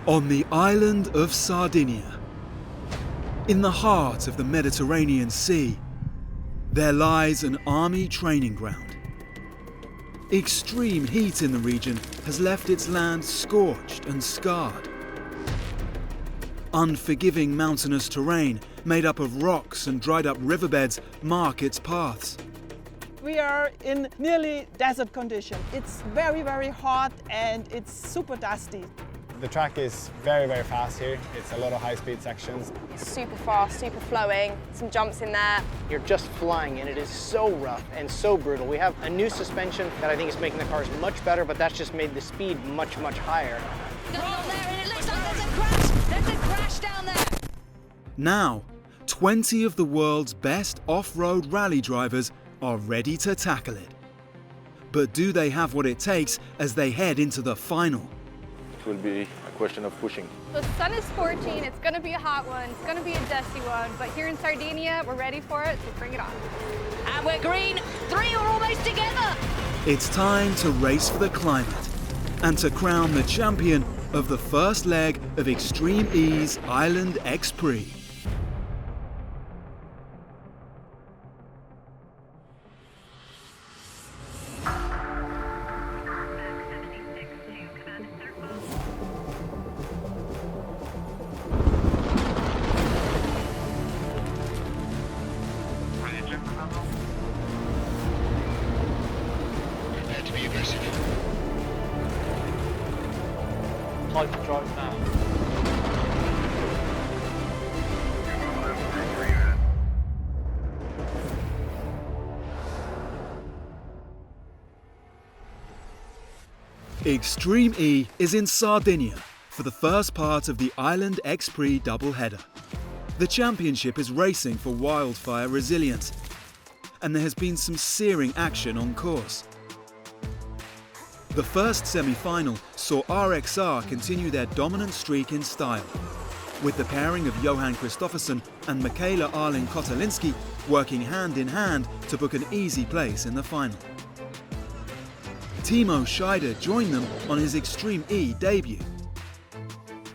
On the island of Sardinia, in the heart of the Mediterranean Sea, there lies an army training ground. Extreme heat in the region has left its land scorched and scarred. Unforgiving mountainous terrain made up of rocks and dried up riverbeds mark its paths. We are in nearly desert condition. It's very, very hot and it's super dusty. The track is very, very fast here. It's a lot of high-speed sections. Super fast, super flowing, some jumps in there. You're just flying and it is so rough and so brutal. We have a new suspension that I think is making the cars much better, but that's just made the speed much, much higher. Going on there and it looks like there's a crash! There's a crash down there! Now, 20 of the world's best off-road rally drivers are ready to tackle it. But do they have what it takes as they head into the final? It will be a question of pushing. The sun is scorching, it's going to be a hot one, it's going to be a dusty one, but here in Sardinia, we're ready for it, so bring it on. And we're green, 3 are almost together! It's time to race for the climate and to crown the champion of the first leg of Extreme E's Island X Prix. Prepare to be aggressive. Hyperdrive now. Extreme E is in Sardinia for the first part of the Island X Prix doubleheader. The championship is racing for wildfire resilience, and there has been some searing action on course. The first semi-final saw RXR continue their dominant streak in style, with the pairing of Johan Kristoffersson and Michaela Arling-Kotalinski working hand in hand to book an easy place in the final. Timo Scheider joined them on his Extreme E debut.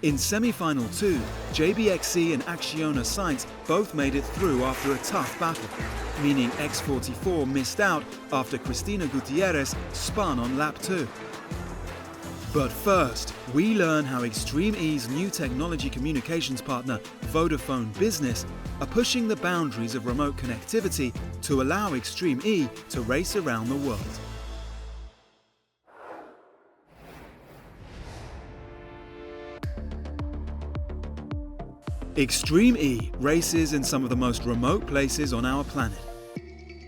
In semi-final 2, JBXC and Acciona Sainz both made it through after a tough battle, meaning X44 missed out after Cristina Gutierrez spun on lap 2. But first, we learn how Extreme E's new technology communications partner, Vodafone Business, are pushing the boundaries of remote connectivity to allow Extreme E to race around the world. Extreme E races in some of the most remote places on our planet.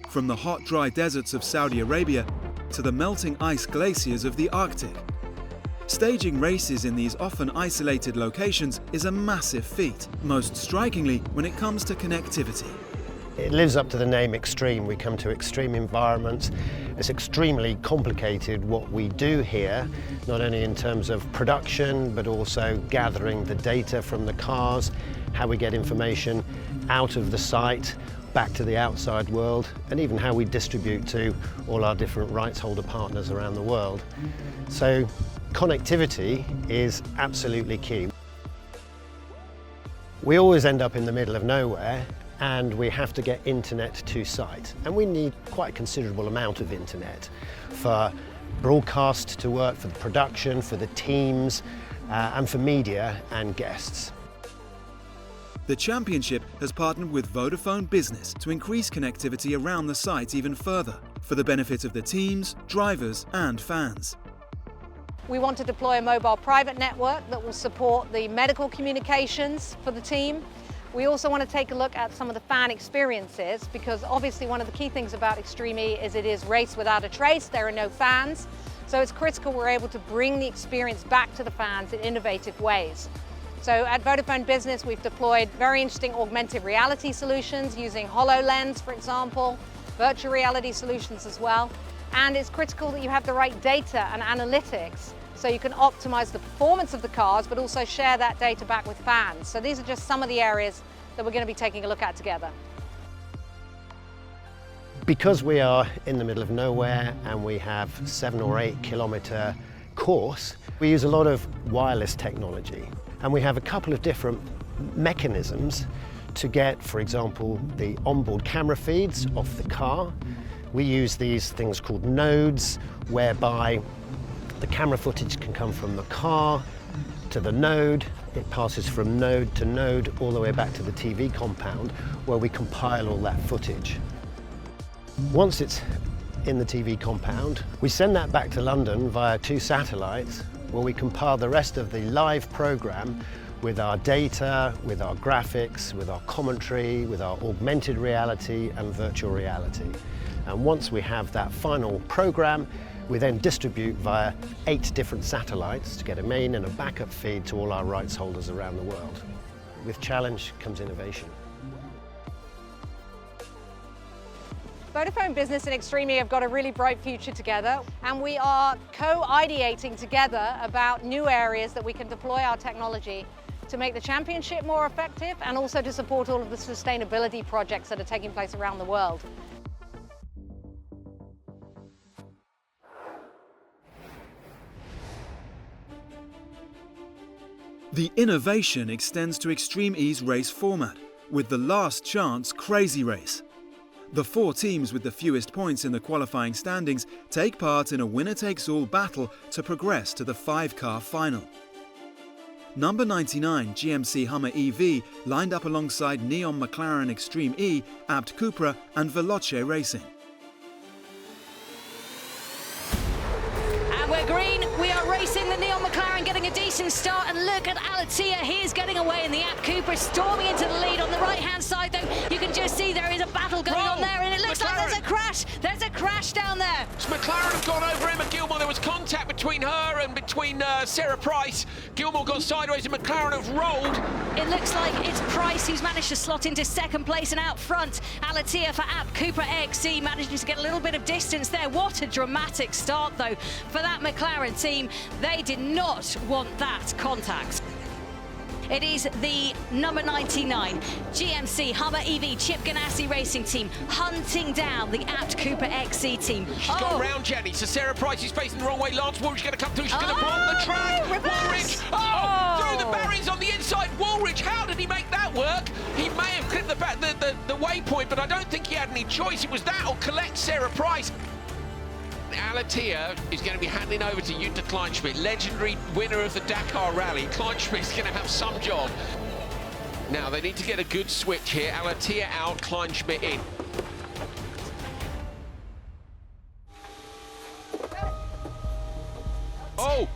From the hot, dry deserts of Saudi Arabia to the melting ice glaciers of the Arctic. Staging races in these often isolated locations is a massive feat, most strikingly when it comes to connectivity. It lives up to the name extreme. We come to extreme environments. It's extremely complicated what we do here, not only in terms of production, but also gathering the data from the cars, how we get information out of the site, back to the outside world, and even how we distribute to all our different rights holder partners around the world. So connectivity is absolutely key. We always end up in the middle of nowhere, and we have to get internet to site. And we need quite a considerable amount of internet for broadcast to work, for the production, for the teams, and for media and guests. The championship has partnered with Vodafone Business to increase connectivity around the site even further, for the benefit of the teams, drivers, and fans. We want to deploy a mobile private network that will support the medical communications for the team. We also want to take a look at some of the fan experiences, because obviously one of the key things about Extreme E is it is race without a trace. There are no fans, so it's critical we're able to bring the experience back to the fans in innovative ways. So at Vodafone Business, we've deployed very interesting augmented reality solutions using HoloLens, for example, virtual reality solutions as well. And it's critical that you have the right data and analytics so you can optimize the performance of the cars, but also share that data back with fans. So these are just some of the areas that we're going to be taking a look at together. Because we are in the middle of nowhere and we have 7 or 8 kilometre course, we use a lot of wireless technology, and we have a couple of different mechanisms to get, for example, the onboard camera feeds off the car. We use these things called nodes, whereby the camera footage can come from the car to the node. It passes from node to node all the way back to the TV compound, where we compile all that footage. Once it's in the TV compound, we send that back to London via 2 satellites, where we compile the rest of the live program with our data, with our graphics, with our commentary, with our augmented reality and virtual reality. And once we have that final program, we then distribute via 8 different satellites to get a main and a backup feed to all our rights holders around the world. With challenge comes innovation. Vodafone Business and Extreme E have got a really bright future together, and we are co-ideating together about new areas that we can deploy our technology to make the championship more effective and also to support all of the sustainability projects that are taking place around the world. The innovation extends to Extreme E's race format, with the last chance Crazy Race. The 4 teams with the fewest points in the qualifying standings take part in a winner-takes-all battle to progress to the 5-car final. Number 99 GMC Hummer EV lined up alongside Neon McLaren Extreme E, Abt Cupra and Veloce Racing. And we're green. We are racing the Neon McLaren, getting a decent start, and look at Alatia. He is getting away in the Abt Cupra, storming into the lead. On the right-hand side, though, you can just see there is a battle going on there, and it looks like there's a crash. There's a crash down there. McLaren have gone over Emma Gilmore. There was contact between her and between Sarah Price. Gilmore got sideways and McLaren have rolled. It looks like it's Price who's managed to slot into 2nd place, and out front, Alatia for Abt Cupra XE manages to get a little bit of distance there. What a dramatic start, though, for that McLaren team. They did not want that contact. It is the number 99 GMC Hummer EV Chip Ganassi Racing Team hunting down the Abt Cupra XE team. She's gone round Jenny, so Sarah Price is facing the wrong way. Lance Woolridge going to come through. She's going to block the track. Woolridge, through the barriers on the inside. Woolridge, how did he make that work? He may have clipped the waypoint, but I don't think he had any choice. It was that or collect Sarah Price. Alatia is going to be handing over to Jutta Kleinschmidt, legendary winner of the Dakar Rally. Kleinschmidt's going to have some job. Now they need to get a good switch here. Alatia out, Kleinschmidt in. Oh!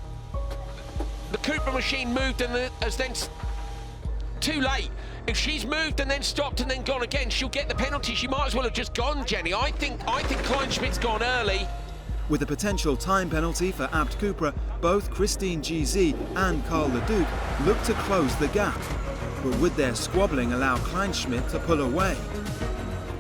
The Cupra machine moved and has then... Too late. If she's moved and then stopped and then gone again, she'll get the penalty. She might as well have just gone, Jenny. I think Kleinschmidt's gone early. With a potential time penalty for Abt Cupra, both Christine GZ and Carl Leduc look to close the gap. But would their squabbling allow Kleinschmidt to pull away?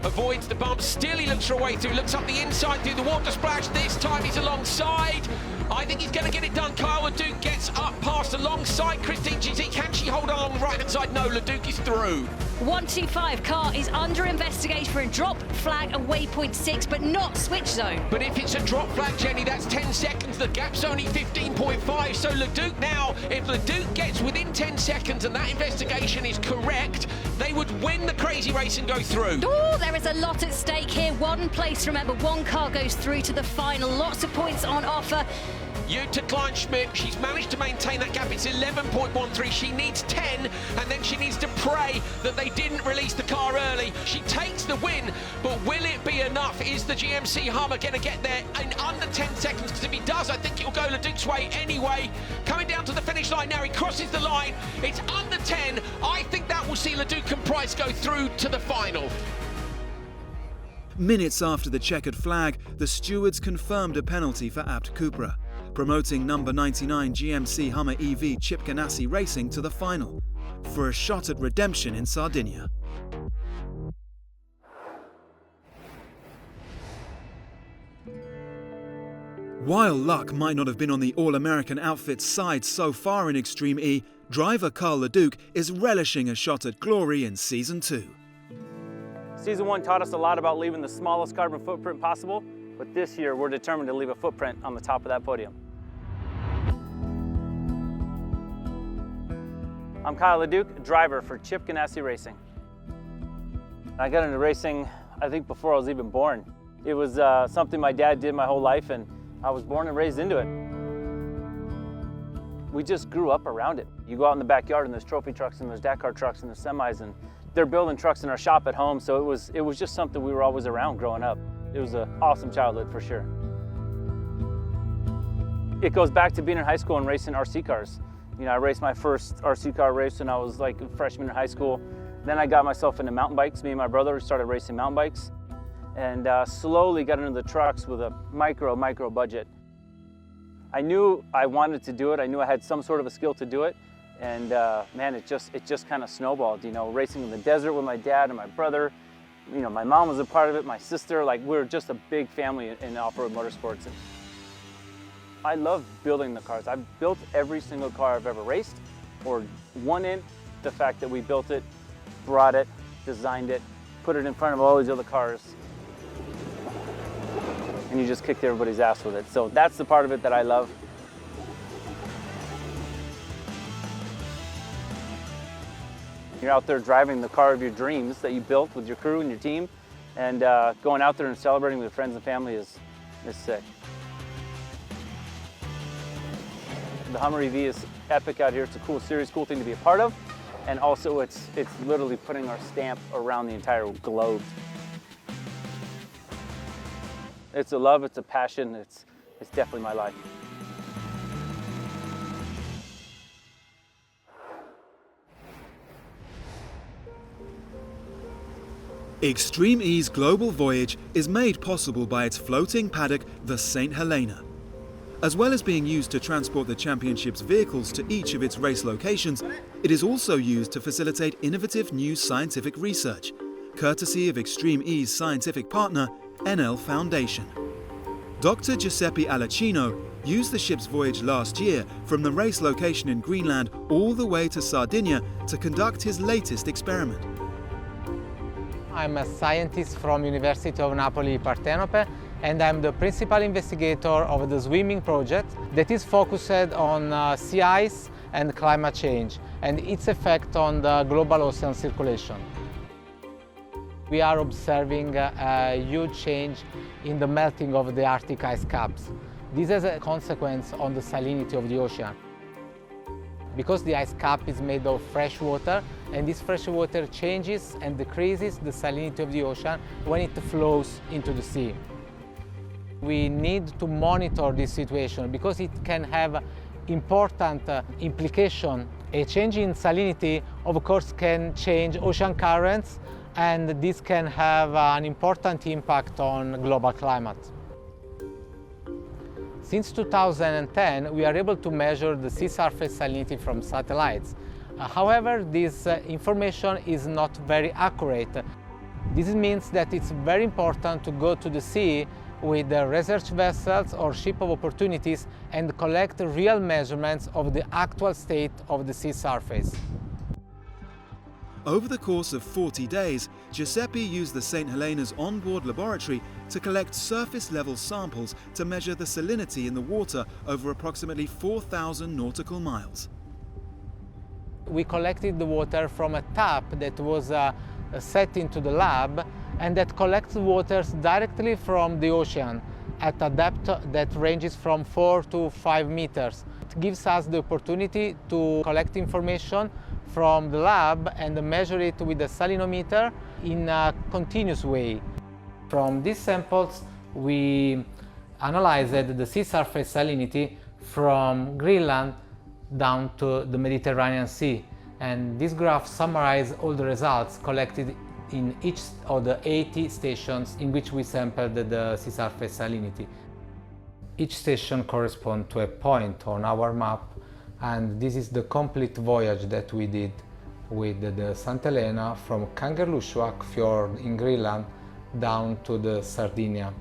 Avoids the bump, still he looks for a way through, looks up the inside through the water splash. This time he's alongside. I think he's going to get it done. Carl Leduc gets up past alongside Christine GZ. Can she hold on the right-hand side? No, Leduc is through. 125 car is under investigation for a drop flag and waypoint 6, but not switch zone. But if it's a drop flag, Jenny, that's 10 seconds. The gap's only 15.5. So Leduc now, if Leduc gets within 10 seconds and that investigation is correct, they would win the crazy race and go through. Oh, there is a lot at stake here. 1 place, remember, 1 car goes through to the final. Lots of points on offer. Jutta Kleinschmidt, she's managed to maintain that gap. It's 11.13. She needs 10, and then she needs to pray that they didn't release the car early. She takes the win, but will it be enough? Is the GMC Hummer going to get there in under 10 seconds? Because if he does, I think it will go Leduc's way anyway. Coming down to the finish line now, he crosses the line. It's under 10. I think that will see Leduc and Price go through to the final. Minutes after the checkered flag, the stewards confirmed a penalty for Abt Cupra, promoting number 99 GMC Hummer EV Chip Ganassi Racing to the final, for a shot at redemption in Sardinia. While luck might not have been on the All-American outfit's side so far in Extreme E, driver Carl Leduc is relishing a shot at glory in Season 2. Season 1 taught us a lot about leaving the smallest carbon footprint possible, but this year we're determined to leave a footprint on the top of that podium. I'm Kyle LeDuc, driver for Chip Ganassi Racing. I got into racing, I think, before I was even born. It was something my dad did my whole life, and I was born and raised into it. We just grew up around it. You go out in the backyard and there's trophy trucks and there's Dakar trucks and there's semis, and they're building trucks in our shop at home, so it was just something we were always around growing up. It was an awesome childhood for sure. It goes back to being in high school and racing RC cars. You know, I raced my first RC car race when I was like a freshman in high school. Then I got myself into mountain bikes. Me and my brother started racing mountain bikes, and slowly got into the trucks with a micro budget. I knew I wanted to do it. I knew I had some sort of a skill to do it. And man, it just kind of snowballed, you know, racing in the desert with my dad and my brother. You know, my mom was a part of it, my sister, like we're just a big family in off-road motorsports. And I love building the cars. I've built every single car I've ever raced or won in. The fact that we built it, brought it, designed it, put it in front of all these other cars, and you just kicked everybody's ass with it. So that's the part of it that I love. You're out there driving the car of your dreams that you built with your crew and your team, and going out there and celebrating with friends and family is sick. The Hummer EV is epic out here. It's a cool series, cool thing to be a part of, and also it's literally putting our stamp around the entire globe. It's a love, it's a passion, it's definitely my life. Extreme E's global voyage is made possible by its floating paddock, the St. Helena. As well as being used to transport the championship's vehicles to each of its race locations, it is also used to facilitate innovative new scientific research, courtesy of Extreme E's scientific partner, NL Foundation. Dr. Giuseppe Alacino used the ship's voyage last year from the race location in Greenland all the way to Sardinia to conduct his latest experiment. I'm a scientist from University of Napoli Partenope, and I'm the principal investigator of the swimming project that is focused on sea ice and climate change and its effect on the global ocean circulation. We are observing a huge change in the melting of the Arctic ice caps. This has a consequence on the salinity of the ocean. Because the ice cap is made of fresh water, and this fresh water changes and decreases the salinity of the ocean when it flows into the sea. We need to monitor this situation because it can have important implications. A change in salinity, of course, can change ocean currents, and this can have an important impact on global climate. Since 2010, we are able to measure the sea surface salinity from satellites. However, this information is not very accurate. This means that it's very important to go to the sea with research vessels or ship of opportunities and collect real measurements of the actual state of the sea surface. Over the course of 40 days, Giuseppe used the St. Helena's onboard laboratory to collect surface-level samples to measure the salinity in the water over approximately 4,000 nautical miles. We collected the water from a tap that was set into the lab and that collects waters directly from the ocean at a depth that ranges from 4 to 5 meters. It gives us the opportunity to collect information from the lab and measure it with a salinometer in a continuous way. From these samples, we analyzed the sea surface salinity from Greenland down to the Mediterranean Sea. And this graph summarizes all the results collected in each of the 80 stations in which we sampled the sea surface salinity. Each station corresponds to a point on our map, and this is the complete voyage that we did with the St. Helena from Kangerlussuaq Fjord in Greenland down to the Sardinia.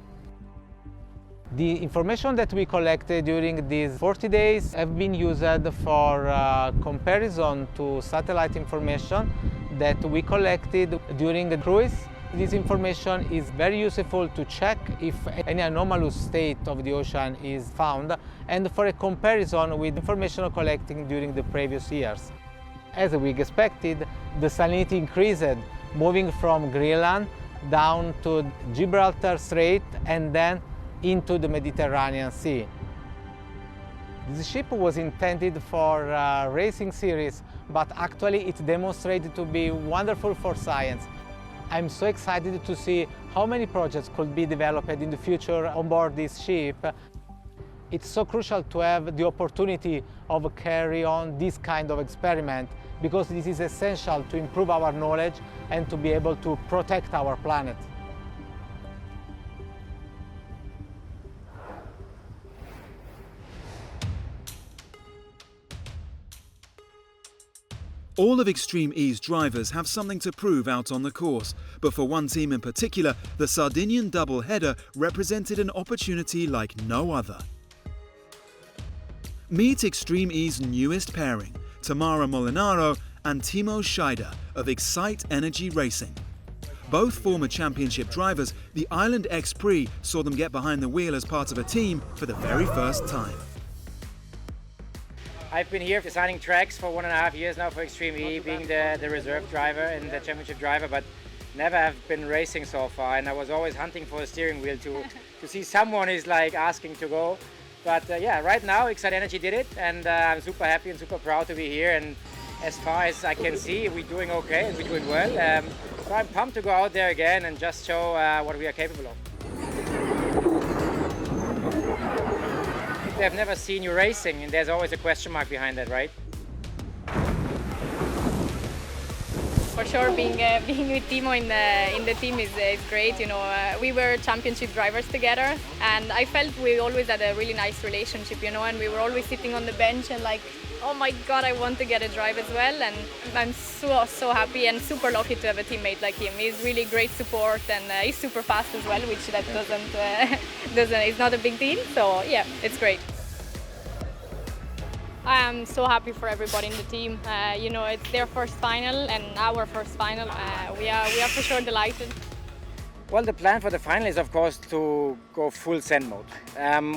The information that we collected during these 40 days have been used for comparison to satellite information that we collected during the cruise. This information is very useful to check if any anomalous state of the ocean is found and for a comparison with information collected during the previous years. As we expected, the salinity increased, moving from Greenland down to Gibraltar Strait and then into the Mediterranean Sea. This ship was intended for a racing series, but actually it demonstrated to be wonderful for science. I'm so excited to see how many projects could be developed in the future on board this ship. It's so crucial to have the opportunity of carry on this kind of experiment, because this is essential to improve our knowledge and to be able to protect our planet. All of Extreme E's drivers have something to prove out on the course, but for one team in particular, the Sardinian double-header represented an opportunity like no other. Meet Extreme E's newest pairing, Tamara Molinaro and Timo Scheider of Excite Energy Racing. Both former championship drivers, the Island X Prix saw them get behind the wheel as part of a team for the very first time. I've been here designing tracks for 1.5 years now for Extreme E, being the reserve driver and the championship driver, but never have been racing so far. And I was always hunting for a steering wheel to see someone is like asking to go. But yeah, right now Excite Energy did it, and I'm super happy and super proud to be here. And as far as I can see, we're doing okay and we're doing well. So I'm pumped to go out there again and just show what we are capable of. They've never seen you racing, and there's always a question mark behind that, right? For sure, being with Timo in the team is great. You know, we were championship drivers together, and I felt we always had a really nice relationship. You know, and we were always sitting on the bench and like, oh my God, I want to get a drive as well. And I'm so happy and super lucky to have a teammate like him. He's really great support, and he's super fast as well, which that it's not a big deal. So yeah, it's great. I'm so happy for everybody in the team. You know, it's their first final and our first final. We are for sure delighted. Well, the plan for the final is, of course, to go full Zen mode.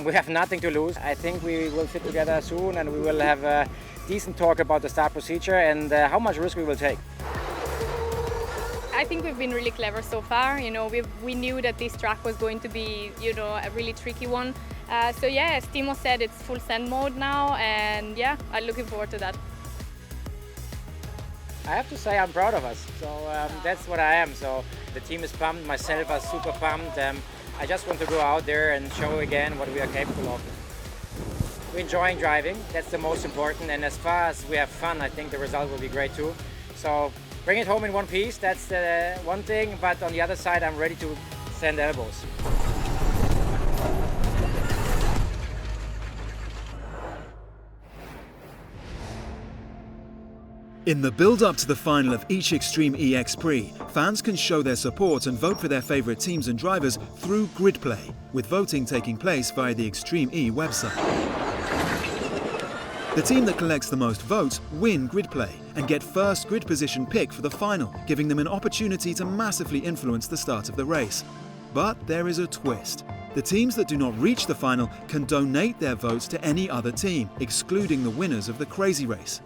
We have nothing to lose. I think we will sit together soon and we will have a decent talk about the start procedure and how much risk we will take. I think we've been really clever so far. You know, we knew that this track was going to be, you know, a really tricky one. So yeah, as Timo said, it's full send mode now, and yeah, I'm looking forward to that. I have to say I'm proud of us. So that's what I am. So the team is pumped, myself is super pumped. I just want to go out there and show again what we are capable of. We're enjoying driving, that's the most important, and as far as we have fun, I think the result will be great too. So bring it home in one piece, that's the one thing, but on the other side I'm ready to send elbows. In the build-up to the final of each Extreme E X Prix, fans can show their support and vote for their favourite teams and drivers through grid play, with voting taking place via the Extreme E website. The team that collects the most votes win grid play and get first grid position pick for the final, giving them an opportunity to massively influence the start of the race. But there is a twist. The teams that do not reach the final can donate their votes to any other team, excluding the winners of the crazy race.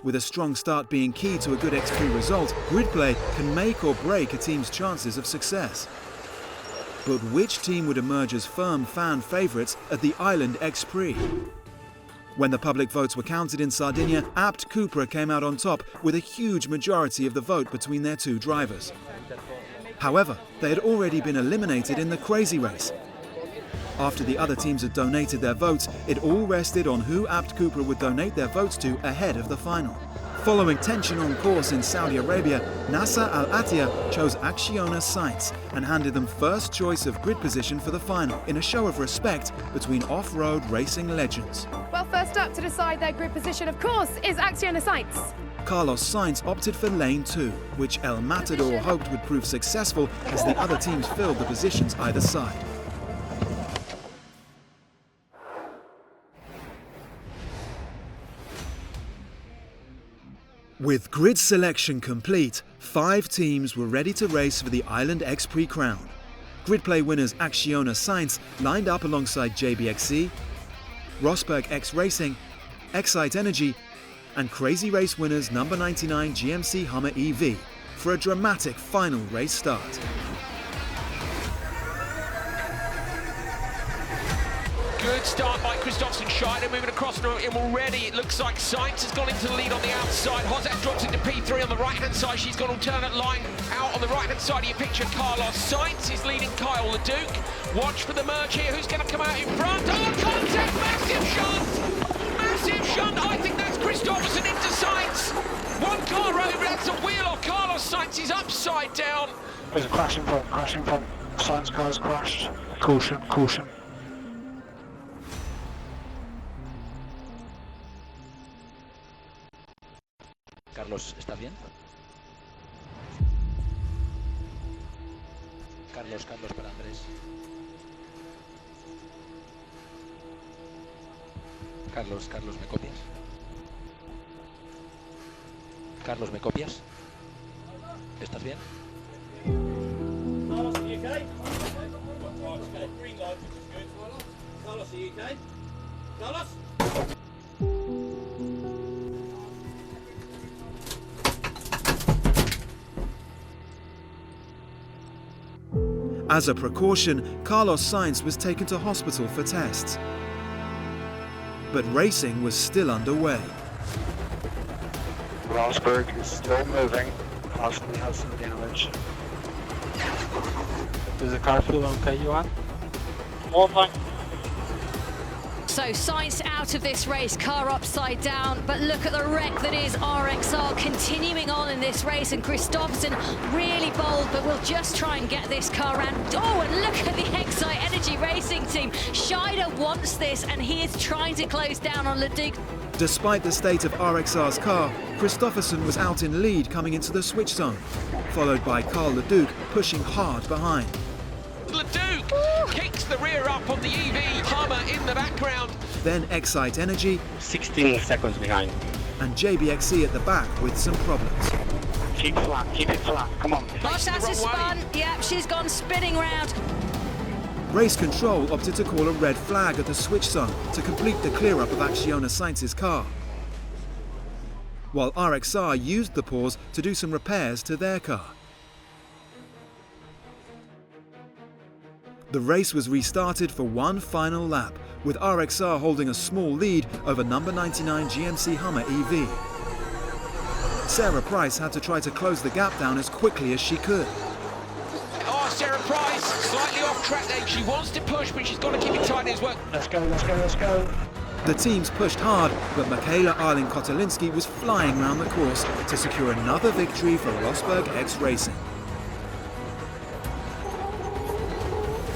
With a strong start being key to a good X Prix result, grid play can make or break a team's chances of success. But which team would emerge as firm fan favourites at the Island X Prix? When the public votes were counted in Sardinia, Abt Cupra came out on top with a huge majority of the vote between their two drivers. However, they had already been eliminated in the crazy race. After the other teams had donated their votes, it all rested on who Abt Cupra would donate their votes to ahead of the final. Following tension on course in Saudi Arabia, Nasser Al Attiyah chose Acciona Sainz and handed them first choice of grid position for the final in a show of respect between off-road racing legends. Well, first up to decide their grid position, of course, is Acciona Sainz. Carlos Sainz opted for lane 2, which El Matador hoped would prove successful as the other teams filled the positions either side. With grid selection complete, 5 teams were ready to race for the Island X Prix crown. Grid play winners Acciona Sainz lined up alongside JBXC, Rosberg X Racing, Excite Energy, and Crazy Race winners number 99 GMC Hummer EV for a dramatic final race start. Good start by Kristoffersson. Scheider moving across him already. It looks like Sainz has gone into the lead on the outside. Hozek drops into P3 on the right-hand side. She's got alternate line out on the right-hand side of your picture. Carlos Sainz is leading Kyle Leduc. Watch for the merge here. Who's going to come out in front? Oh, contact! Massive shunt! Massive shunt! I think that's Kristoffersson into Sainz. One car over. That's a wheel or Carlos Sainz is upside down. There's a crash in front. Sainz car's crashed. Caution, caution. Carlos, ¿estás bien? Carlos para Andrés. Carlos, ¿me copias? Carlos, ¿me copias? ¿Estás bien? Carlos, are you okay? Green light, good. Carlos, are you okay? Carlos? As a precaution, Carlos Sainz was taken to hospital for tests. But racing was still underway. Rosberg is still moving, possibly has some damage. Does the car feel okay, Johan? All fine. So Sainz out of this race, car upside down, but look at the wreck that is RXR continuing on in this race, and Kristoffersson really bold, but we'll just try and get this car around. Oh, and look at the Excite Energy Racing team. Scheider wants this, and he is trying to close down on Leduc. Despite the state of RXR's car, Kristoffersson was out in lead coming into the switch zone, followed by Carl Leduc pushing hard behind. Leduc kicks the rear up on the EV Hummer in the background. Then Excite Energy, 16 seconds behind. and JBXC at the back with some problems. Keep it flat, come on. Bottas has spun, yep, she's gone spinning round. Race control opted to call a red flag at the switch zone to complete the clear-up of Acciona Sainz's car, while RXR used the pause to do some repairs to their car. The race was restarted for one final lap, with RXR holding a small lead over number 99 GMC Hummer EV. Sarah Price had to try to close the gap down as quickly as she could. Oh, Sarah Price, slightly off track there. She wants to push, but she's got to keep it tight as well. Let's go. The teams pushed hard, but Michaela Arling-Kotelinski was flying round the course to secure another victory for Rosberg X Racing.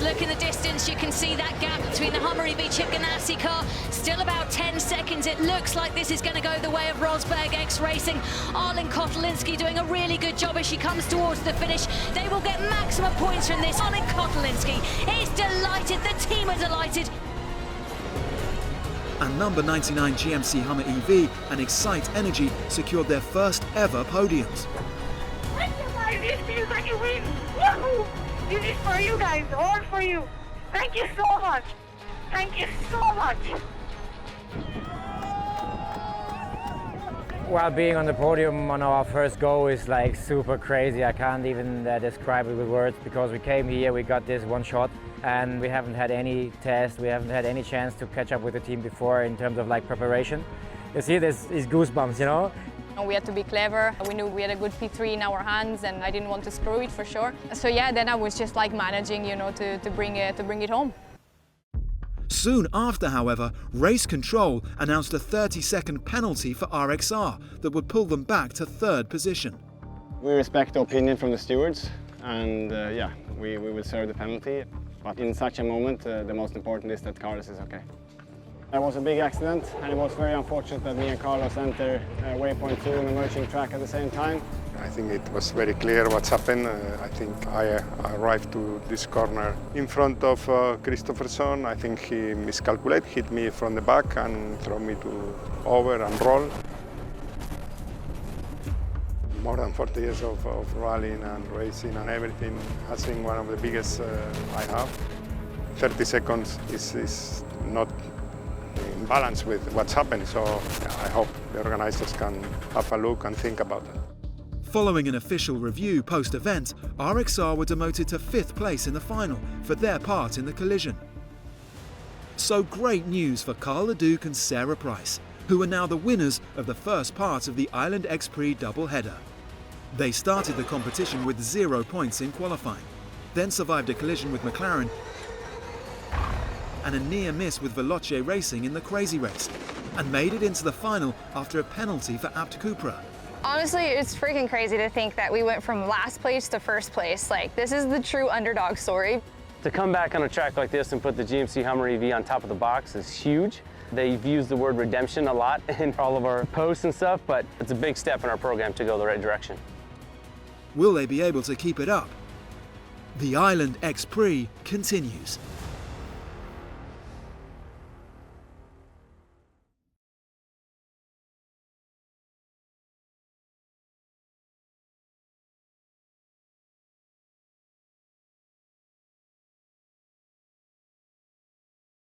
Look in the distance, you can see that gap between the Hummer EV Chip Ganassi car. Still about 10 seconds. It looks like this is going to go the way of Rosberg X Racing. Arlen Kotelinski doing a really good job as she comes towards the finish. They will get maximum points from this. Arlen Kotelinski is delighted. The team are delighted. And number 99 GMC Hummer EV and Excite Energy secured their first ever podiums. This feels like a win. Woohoo! This is for you guys, all for you. Thank you so much. Thank you so much. Well, being on the podium on our first go is like super crazy. I can't even describe it with words, because we came here, we got this one shot, and we haven't had any test, we haven't had any chance to catch up with the team before in terms of like preparation. You see, this is goosebumps, you know? We had to be clever. We knew we had a good P3 in our hands, and I didn't want to screw it for sure. So yeah, then I was just like managing, you know, to bring it home. Soon after, however, Race Control announced a 30-second penalty for RXR that would pull them back to third position. We respect the opinion from the stewards, and yeah, we will serve the penalty. But in such a moment, the most important is that Carlos is okay. It was a big accident, and it was very unfortunate that me and Carlos entered waypoint 2 and emerging track at the same time. I think it was very clear what's happened. I think I arrived to this corner in front of Kristoffersson. I think he miscalculated, hit me from the back and threw me to over and roll. More than 40 years of rallying and racing and everything has been one of the biggest I have. 30 seconds is not in balance with what's happening. So I hope the organizers can have a look and think about it. Following an official review post-event, RXR were demoted to 5th place in the final for their part in the collision. So great news for Carl Leduc and Sarah Price, who are now the winners of the first part of the Island X Prix doubleheader. They started the competition with 0 points in qualifying, then survived a collision with McLaren and a near miss with Veloce Racing in the Crazy Race, and made it into the final after a penalty for Abt Cupra. Honestly, it's freaking crazy to think that we went from last place to first place. Like, this is the true underdog story. To come back on a track like this and put the GMC Hummer EV on top of the box is huge. They've used the word redemption a lot in all of our posts and stuff, but it's a big step in our program to go the right direction. Will they be able to keep it up? The Island X Prix continues.